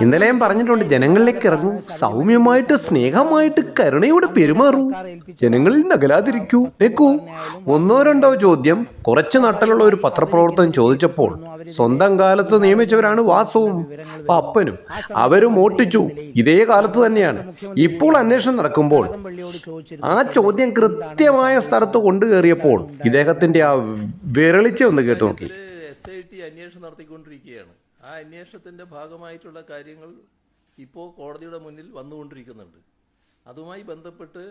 ഇന്നലെയും പറഞ്ഞിട്ടുണ്ട്, ജനങ്ങളിലേക്ക് ഇറങ്ങൂ, സൗമ്യമായിട്ട് സ്നേഹമായിട്ട് കരുണയോടെ പെരുമാറൂ, ജനങ്ങളിൽ നകലാതിരിക്കൂ, നിൽക്കൂ. ഒന്നോ രണ്ടോ ചോദ്യം കുറച്ച് നട്ടലുള്ള ഒരു പത്രപ്രവർത്തകൻ ചോദിച്ചപ്പോൾ സ്വന്തം കാലത്ത് നിയമിച്ചവരാണ് വാസുവും പപ്പനും. അവരും ഓട്ടിച്ചു. ഇതേ കാലത്ത് തന്നെയാണ്. ഇപ്പോൾ അന്വേഷണം നടക്കുമ്പോൾ ആ ചോദ്യം കൃത്യമായ സ്ഥലത്ത് കൊണ്ടു കയറിയപ്പോൾ ഇദ്ദേഹത്തിന്റെ ആ വിരളിച്ച ഒന്ന് കേട്ടു നോക്കി. SIT അന്വേഷണം നടത്തിക്കൊണ്ടിരിക്കുകയാണ്. ആ അന്വേഷണത്തിന്റെ ഭാഗമായിട്ടുള്ള കാര്യങ്ങൾ ഇപ്പോൾ കോടതിയുടെ മുന്നിൽ വന്നുകൊണ്ടിരിക്കുന്നുണ്ട്. അതുമായി ബന്ധപ്പെട്ട്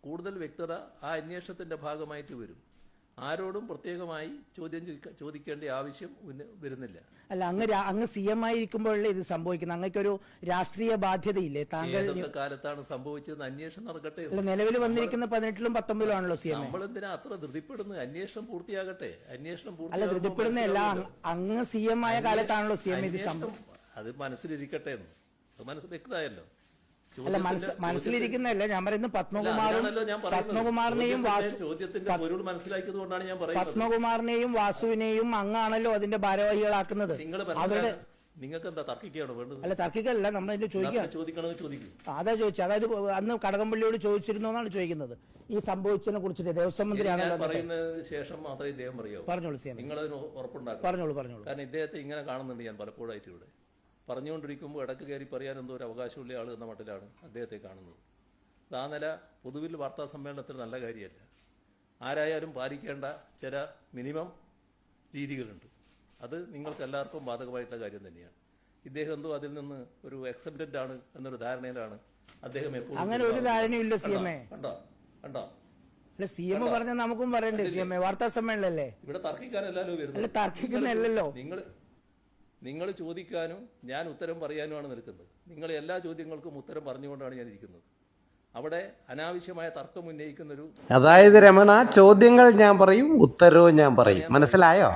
കൂടുതൽ വ്യക്തത ആ അന്വേഷണത്തിന്റെ ഭാഗമായിട്ട് വരും. ആരോടും പ്രത്യേകമായി ചോദിക്കേണ്ട ആവശ്യം വരുന്നില്ല. അല്ല, അങ്ങ് CM ആയിരിക്കുമ്പോഴല്ലേ ഇത് സംഭവിക്കുന്നത്? അങ്ങക്കൊരു രാഷ്ട്രീയ ബാധ്യതയില്ലേ? താങ്കൾ ഏതൊക്കെ കാലത്താണ് സംഭവിച്ചതെന്ന് അന്വേഷണം നടക്കട്ടെ. നിലവിൽ വന്നിരിക്കുന്ന 18-ലും 19-ലും ആണല്ലോ CM. നമ്മളെന്തിനാ അത്ര ധൃതിപ്പെടുന്നത്? അന്വേഷണം പൂർത്തിയാകട്ടെ. അല്ല, ധൃതിപ്പെടുന്നതല്ല, അങ്ങ് CM ആയ കാലത്താണല്ലോ CM ഇത് സംഭവം. അത് മനസ്സിലിരിക്കട്ടെ എന്ന്. അത് വ്യക്തമായല്ലോ. അല്ല, മനസ്സിലിരിക്കുന്നതല്ല ഞാൻ പറയുന്നത്. പത്മകുമാറിനെയും വാസുവിനെയും അങ്ങാണല്ലോ അതിന്റെ ഭാരവാഹികളാക്കുന്നത്. നിങ്ങൾക്ക് എന്താ തർക്കിക്കുകയാണ് വേണ്ടത്? അല്ല, തർക്കിക്കല്ല, നമ്മളതിന്റെ ചോദിക്കും. അതാ ചോദിച്ചത്. അതായത് അന്ന് കടകംപള്ളിയോട് ചോദിച്ചിരുന്നു എന്നാണ് ചോദിക്കുന്നത് ഈ സംഭവിച്ചതിനെ കുറിച്ചിട്ട്. ദേവസ്വം മന്ത്രിയാണല്ലോ പറയുന്നതിന് ശേഷം മാത്രമേ ഇദ്ദേഹം പറയൂ. പറഞ്ഞോളൂ CM, നിങ്ങൾ അതിന് ഉറപ്പുണ്ടാക്കും. പറഞ്ഞോളൂ. കാരണം ഇദ്ദേഹത്തെ ഇങ്ങനെ കാണുന്നുണ്ട് ഞാൻ പലപ്പോഴായിട്ട്. ഇവിടെ പറഞ്ഞുകൊണ്ടിരിക്കുമ്പോൾ ഇടക്ക് കയറി പറയാൻ എന്തോ ഒരു അവകാശമുള്ള ആൾ എന്ന മട്ടിലാണ് അദ്ദേഹത്തെ കാണുന്നത്. ആ നില പൊതുവിൽ വാർത്താ സമ്മേളനത്തിൽ നല്ല കാര്യമല്ല. ആരായാലും പാലിക്കേണ്ട ചില മിനിമം രീതികളുണ്ട്. അത് നിങ്ങൾക്ക് എല്ലാവർക്കും ബാധകമായിട്ടുള്ള കാര്യം തന്നെയാണ്. ഇദ്ദേഹം എന്തോ അതിൽ നിന്ന് ഒരു എക്സെപ്റ്റഡ് ആണ് എന്നൊരു ധാരണയിലാണ് അദ്ദേഹം എപ്പോഴും. അങ്ങനെ ഒരു ധാരണയില്ല CM. കണ്ടോ അല്ല, CM പറഞ്ഞ നമുക്കും പറയണ്ടേ? CM വാർത്താ സമ്മേളനല്ലേ? ഇവിടെ തർക്കിക്കാനല്ലോ വരുന്നത്. തർക്കിക്കുന്നല്ലോ. നിങ്ങൾ ചോദിക്കാനും ഞാൻ ഉത്തരം പറയാനുമാണ് നിൽക്കുന്നത്. നിങ്ങൾ എല്ലാ ചോദ്യങ്ങൾക്കും ഉത്തരം പറഞ്ഞുകൊണ്ടാണ് ഞാൻ ഇരിക്കുന്നത്. അവിടെ അനാവശ്യമായ തർക്കം ഉന്നയിക്കുന്നൊരു, അതായത് രമണ, ചോദ്യങ്ങൾ ഞാൻ പറയും, ഉത്തരവും ഞാൻ പറയും. മനസ്സിലായോ?